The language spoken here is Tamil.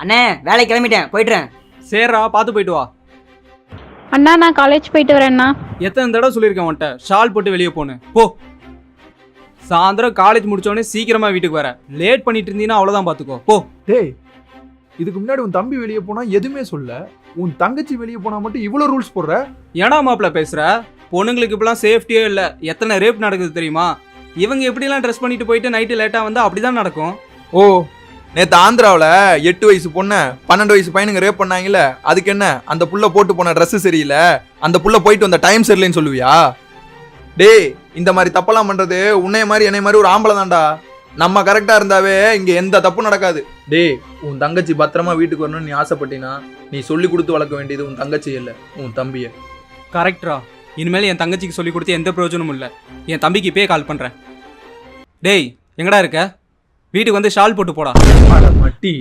அண்ணே வேலைக்கு கிளம்பிட்டேன், போயிட்டுறேன். சரிடா, பார்த்து போயிட்டு வா. அண்ணா நான் காலேஜ் போயிட்டு வரேண்ணா. எத்தனை தடவை சொல்லியிருக்கேன் உன்ட்ட ஷால் போட்டு வெளியே போனேன். போ. சாயந்தரம் காலேஜ் முடிச்சோடனே சீக்கிரமா வீட்டுக்கு வர. லேட் பண்ணிட்டு இருந்தீங்கன்னா அவ்வளோதான், பார்த்துக்கோ. போ. டேய், இதுக்கு முன்னாடி உன் தம்பி வெளியே போனா எதுவுமே சொல்ல, உன் தங்கச்சி வெளியே போனா மட்டும் இவ்வளோ ரூல்ஸ் போடுற. ஏன்னா மாப்பிள்ள பேசுற? பொண்ணுங்களுக்கு இப்பெல்லாம் சேஃப்டியே இல்லை. எத்தனை ரேப் நடக்குது தெரியுமா? இவங்க எப்படிலாம் ட்ரெஸ் பண்ணிட்டு போயிட்டு நைட்டு லேட்டாக வந்தால் அப்படிதான் நடக்கும். ஓ, நேற்று ஆந்திராவில் 8 வயசு பொண்ணை 12 வயசு பையனுங்க ரேப் பண்ணாங்கல்ல, அதுக்கு என்ன? அந்த புள்ள போட்டு போன ட்ரெஸ் சரியில்லை, அந்த புள்ள போயிட்டு வந்த டைம் சரியில்லைன்னு சொல்லுவியா? டேய், இந்த மாதிரி தப்பெல்லாம் பண்றது உன்னைய மாதிரி என்னை மாதிரி ஒரு ஆம்பளை தான்டா. நம்ம கரெக்டா இருந்தாவே இங்க எந்த தப்பும் நடக்காது. டேய், உன் தங்கச்சி பத்திரமா வீட்டுக்கு வரணும்னு நீ ஆசைப்பட்டினா நீ சொல்லி கொடுத்து வளர்க்க வேண்டியது உன் தங்கச்சி இல்லை, உன் தம்பிய. கரெக்டா? இனிமேல் என் தங்கச்சிக்கு சொல்லி கொடுத்து எந்த பிரயோஜனமும் இல்லை. என் தம்பிக்கு இப்பயே கால் பண்ணுறேன். டேய், எங்கடா இருக்க? வீட்டுக்கு வந்து ஷால் போட்டு போடா. மட்டி